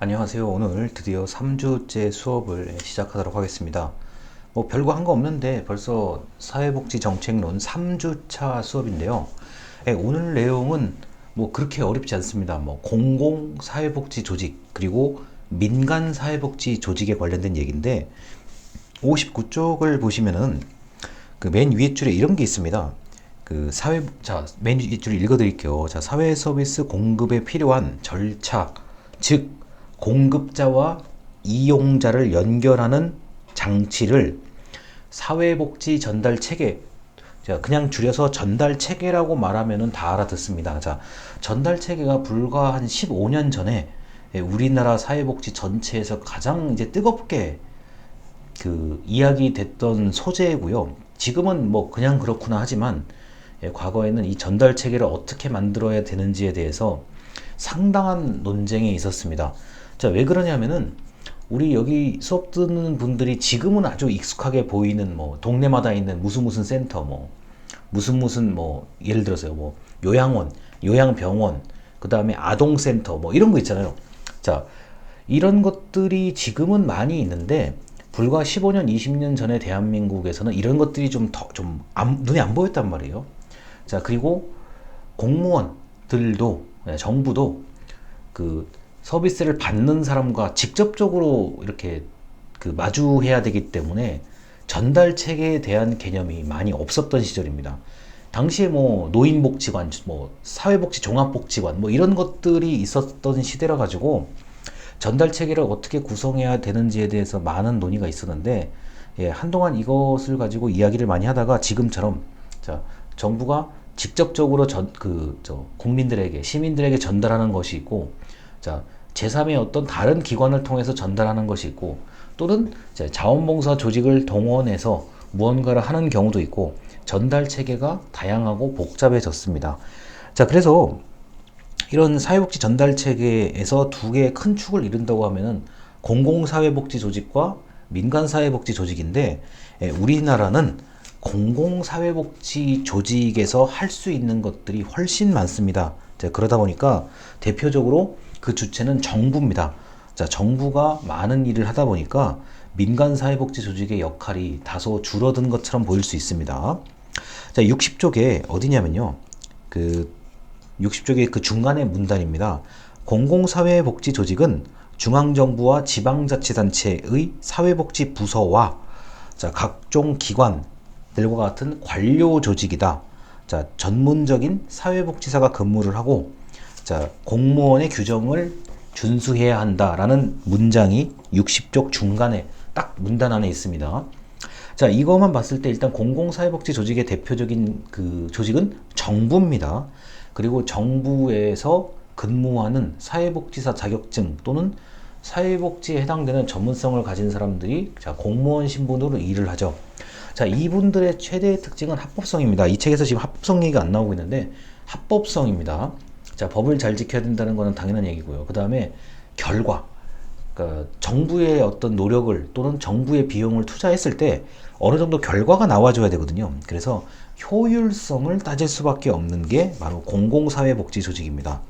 안녕하세요. 오늘 드디어 3주째 수업을 시작하도록 하겠습니다. 뭐 별거 한 거 없는데 벌써 사회복지정책론 3주차 수업인데요. 오늘 내용은 뭐 그렇게 어렵지 않습니다. 뭐 공공사회복지 조직 그리고 민간사회복지 조직에 관련된 얘기인데 59쪽을 보시면은 그 맨 위에 줄에 이런 게 있습니다. 맨 위에 줄 읽어드릴게요. 자, 사회 서비스 공급에 필요한 절차, 즉 공급자와 이용자를 연결하는 장치를 사회복지 전달 체계, 자, 그냥 줄여서 전달 체계라고 말하면은 다 알아듣습니다. 자, 전달 체계가 불과 한 15년 전에 우리나라 사회복지 전체에서 가장 이제 뜨겁게 이야기됐던 소재고요. 지금은 뭐 그냥 그렇구나 하지만 과거에는 이 전달 체계를 어떻게 만들어야 되는지에 대해서 상당한 논쟁이 있었습니다. 자, 왜 그러냐면은 우리 여기 수업 듣는 분들이 지금은 아주 익숙하게 보이는 뭐 동네마다 있는 무슨 센터 뭐 예를 들어서요 뭐 요양원, 요양병원, 그 다음에 아동센터 뭐 이런 거 있잖아요. 자, 이런 것들이 지금은 많이 있는데 불과 15년, 20년 전에 대한민국에서는 이런 것들이 눈에 안 보였단 말이에요. 자, 그리고 공무원들도, 정부도 그 서비스를 받는 사람과 직접적으로 이렇게 마주해야 되기 때문에 전달 체계에 대한 개념이 많이 없었던 시절입니다. 당시에 뭐 노인복지관, 뭐 사회복지 종합복지관 뭐 이런 것들이 있었던 시대라 가지고 전달 체계를 어떻게 구성해야 되는지에 대해서 많은 논의가 있었는데, 한동안 이것을 가지고 이야기를 많이 하다가 지금처럼 자, 정부가 직접적으로 국민들에게, 시민들에게 전달하는 것이 있고, 자, 제3의 어떤 다른 기관을 통해서 전달하는 것이 있고, 또는 자원봉사 조직을 동원해서 무언가를 하는 경우도 있고, 전달 체계가 다양하고 복잡해졌습니다. 자, 그래서 이런 사회복지 전달 체계에서 두 개의 큰 축을 이룬다고 하면은 공공사회복지 조직과 민간사회복지 조직인데, 우리나라는 공공사회복지 조직에서 할 수 있는 것들이 훨씬 많습니다. 자, 그러다 보니까 대표적으로 그 주체는 정부입니다. 자, 정부가 많은 일을 하다 보니까 민간사회복지 조직의 역할이 다소 줄어든 것처럼 보일 수 있습니다. 자, 60쪽에 어디냐면요. 60쪽의 그 중간의 문단입니다. 공공사회복지 조직은 중앙정부와 지방자치단체의 사회복지 부서와 자, 각종 기관들과 같은 관료 조직이다. 자, 전문적인 사회복지사가 근무를 하고, 자, 공무원의 규정을 준수해야 한다라는 문장이 60쪽 중간에 딱 문단 안에 있습니다. 자, 이것만 봤을 때 일단 공공사회복지 조직의 대표적인 그 조직은 정부입니다. 그리고 정부에서 근무하는 사회복지사 자격증 또는 사회복지에 해당되는 전문성을 가진 사람들이 자, 공무원 신분으로 일을 하죠. 자, 이분들의 최대의 특징은 합법성입니다. 이 책에서 지금 합법성 얘기가 안 나오고 있는데 합법성입니다. 자, 법을 잘 지켜야 된다는 것은 당연한 얘기고요. 그 다음에 결과, 그러니까 정부의 어떤 노력을 또는 정부의 비용을 투자했을 때 어느 정도 결과가 나와줘야 되거든요. 그래서 효율성을 따질 수밖에 없는 게 바로 공공사회복지 조직입니다.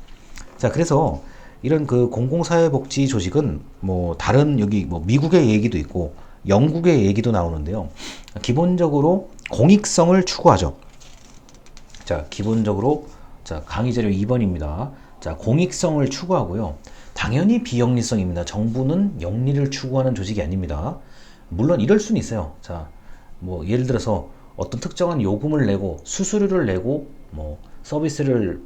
자, 그래서 이런 그 공공사회복지 조직은 뭐 다른 여기 뭐 미국의 얘기도 있고 영국의 얘기도 나오는데요. 기본적으로 공익성을 추구하죠. 자, 기본적으로 자, 강의 자료 2번입니다. 자, 공익성을 추구하고요. 당연히 비영리성입니다. 정부는 영리를 추구하는 조직이 아닙니다. 물론 이럴 수는 있어요. 자, 뭐 예를 들어서 어떤 특정한 요금을 내고 수수료를 내고 뭐 서비스를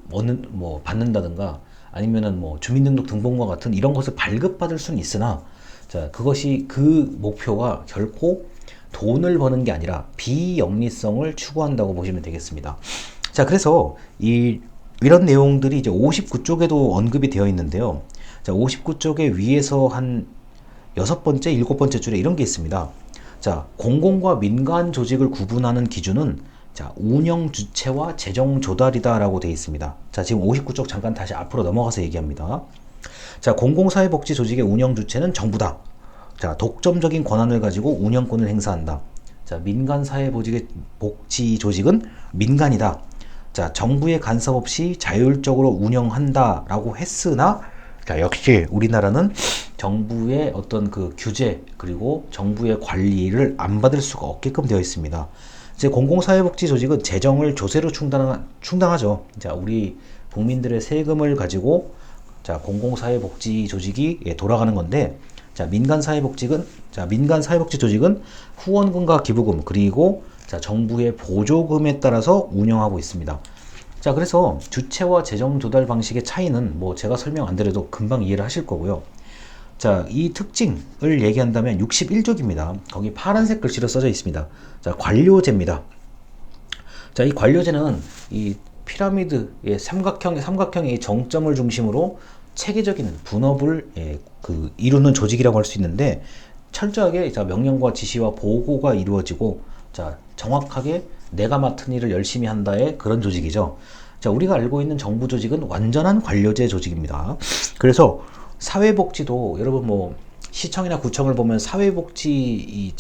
받는다든가 아니면은 뭐 주민등록 등본과 같은 이런 것을 발급받을 수는 있으나, 자, 그것이 그 목표가 결코 돈을 버는 게 아니라 비영리성을 추구한다고 보시면 되겠습니다. 자, 그래서 이런 내용들이 이제 59쪽에도 언급이 되어 있는데요. 자, 59쪽에 위에서 한 6번째, 7번째 줄에 이런 게 있습니다. 자, 공공과 민간 조직을 구분하는 기준은 자, 운영 주체와 재정 조달이다 라고 되어 있습니다. 자, 지금 59쪽 잠깐 다시 앞으로 넘어가서 얘기합니다. 자, 공공사회복지 조직의 운영 주체는 정부다. 자, 독점적인 권한을 가지고 운영권을 행사한다. 자, 민간사회복지 조직은 민간이다. 자, 정부의 간섭 없이 자율적으로 운영한다 라고 했으나, 자, 역시 우리나라는 정부의 어떤 그 규제 그리고 정부의 관리를 안 받을 수가 없게끔 되어 있습니다. 이제 공공사회복지 조직은 재정을 조세로 충당하죠. 자, 우리 국민들의 세금을 가지고 자, 공공사회복지 조직이 돌아가는 건데, 민간사회복지 조직은 후원금과 기부금 그리고 자, 정부의 보조금에 따라서 운영하고 있습니다. 자, 그래서 주체와 재정 조달 방식의 차이는 뭐 제가 설명 안 드려도 금방 이해를 하실 거고요. 자, 이 특징을 얘기한다면 61조입니다. 거기 파란색 글씨로 써져 있습니다. 자, 관료제입니다. 자, 이 관료제는 이 피라미드의 삼각형의 정점을 중심으로 체계적인 분업을 이루는 조직이라고 할 수 있는데, 철저하게 자, 명령과 지시와 보고가 이루어지고 자, 정확하게 내가 맡은 일을 열심히 한다의 그런 조직이죠. 자, 우리가 알고 있는 정부 조직은 완전한 관료제 조직입니다. 그래서 사회복지도 여러분 뭐 시청이나 구청을 보면 사회복지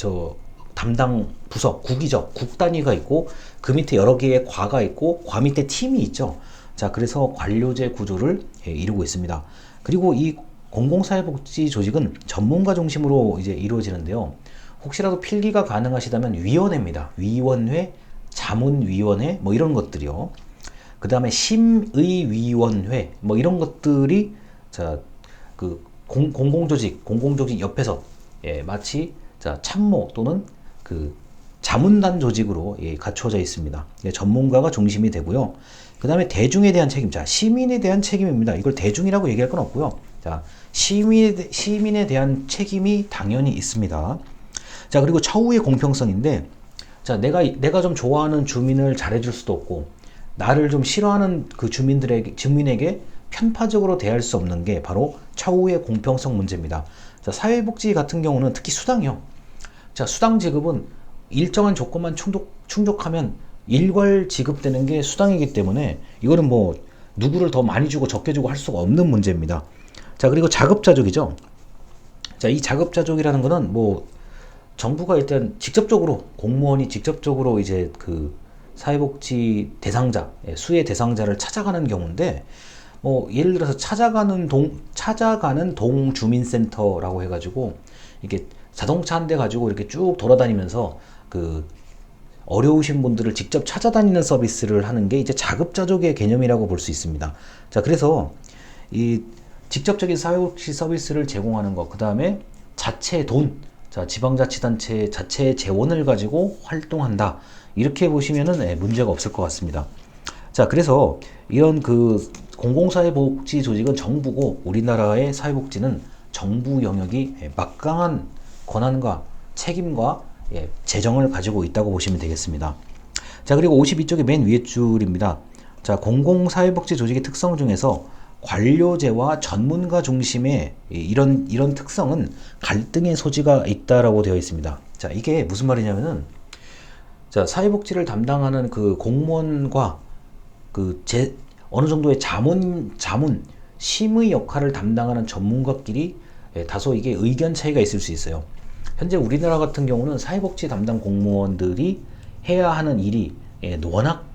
담당 부서 국이죠. 국 단위가 있고 그 밑에 여러 개의 과가 있고 과 밑에 팀이 있죠. 자, 그래서 관료제 구조를 이루고 있습니다. 그리고 이 공공사회복지 조직은 전문가 중심으로 이제 이루어지는데요. 혹시라도 필기가 가능하시다면 위원회입니다. 위원회, 자문위원회 뭐 이런 것들이요. 그 다음에 심의위원회 뭐 이런 것들이 자, 그 공공조직 옆에서 마치 자, 참모 또는 그 자문단 조직으로 갖춰져 있습니다. 전문가가 중심이 되고요. 그 다음에 대중에 대한 책임, 자, 시민에 대한 책임입니다. 이걸 대중이라고 얘기할 건 없고요. 자, 시민에 대한 책임이 당연히 있습니다. 자, 그리고 처우의 공평성인데, 자, 내가 좀 좋아하는 주민을 잘해줄 수도 없고, 나를 좀 싫어하는 그 주민에게 편파적으로 대할 수 없는 게 바로 처우의 공평성 문제입니다. 자, 사회복지 같은 경우는 특히 수당이요. 자, 수당 지급은 일정한 조건만 충족하면 일괄 지급되는 게 수당이기 때문에 이거는 뭐 누구를 더 많이 주고 적게 주고 할 수가 없는 문제입니다. 자, 그리고 자급자족이죠. 자, 이 자급자족이라는 거는 뭐 정부가 일단 공무원이 직접적으로 이제 그 사회복지 대상자, 수혜 대상자를 찾아가는 경우인데, 뭐 예를 들어서 찾아가는 동주민센터라고 해가지고 이게 자동차 한 대 가지고 이렇게 쭉 돌아다니면서 그 어려우신 분들을 직접 찾아다니는 서비스를 하는 게 이제 자급자족의 개념이라고 볼 수 있습니다. 자, 그래서 이 직접적인 사회복지 서비스를 제공하는 것, 그 다음에 자체 돈, 자, 지방자치단체 자체의 재원을 가지고 활동한다. 이렇게 보시면은 문제가 없을 것 같습니다. 자, 그래서 이런 그 공공사회복지 조직은 정부고, 우리나라의 사회복지는 정부 영역이 막강한 권한과 책임과 재정을 가지고 있다고 보시면 되겠습니다. 자, 그리고 52쪽의 맨 위에 줄입니다. 자, 공공사회복지 조직의 특성 중에서 관료제와 전문가 중심의 이런 특성은 갈등의 소지가 있다라고 되어 있습니다. 자, 이게 무슨 말이냐면은, 자, 사회복지를 담당하는 그 공무원과 어느 정도의 심의 역할을 담당하는 전문가끼리 다소 이게 의견 차이가 있을 수 있어요. 현재 우리나라 같은 경우는 사회복지 담당 공무원들이 해야 하는 일이 워낙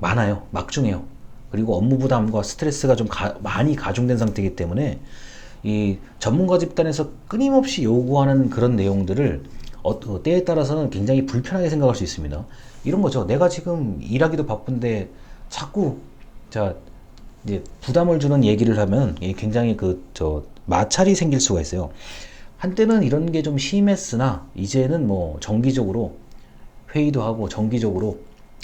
많아요. 막중해요. 그리고 업무 부담과 스트레스가 좀 많이 가중된 상태이기 때문에 이 전문가 집단에서 끊임없이 요구하는 그런 내용들을 때에 따라서는 굉장히 불편하게 생각할 수 있습니다. 이런 거죠. 내가 지금 일하기도 바쁜데 자꾸 이제 부담을 주는 얘기를 하면 굉장히 마찰이 생길 수가 있어요. 한때는 이런 게 좀 심했으나 이제는 뭐 정기적으로 회의도 하고 정기적으로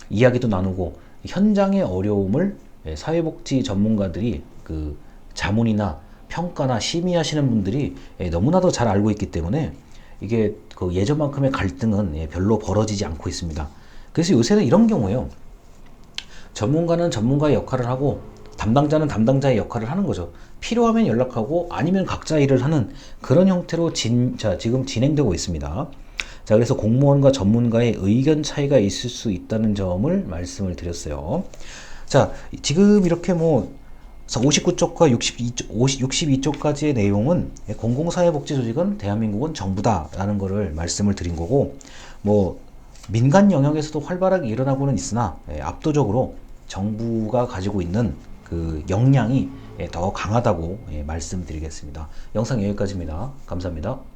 이야기도 나누고 현장의 어려움을 사회복지 전문가들이 그 자문이나 평가나 심의하시는 분들이 너무나도 잘 알고 있기 때문에 이게 그 예전만큼의 갈등은 별로 벌어지지 않고 있습니다. 그래서 요새는 이런 경우에요. 전문가는 전문가의 역할을 하고 담당자는 담당자의 역할을 하는 거죠. 필요하면 연락하고 아니면 각자 일을 하는 그런 형태로 지금 진행되고 있습니다. 자, 그래서 공무원과 전문가의 의견 차이가 있을 수 있다는 점을 말씀을 드렸어요. 자, 지금 이렇게 뭐 59쪽과 62쪽까지의 내용은 공공사회복지 조직은 대한민국은 정부다라는 것을 말씀을 드린 거고, 뭐 민간 영역에서도 활발하게 일어나고는 있으나 압도적으로 정부가 가지고 있는 그 역량이 더 강하다고 말씀드리겠습니다. 영상 여기까지입니다. 감사합니다.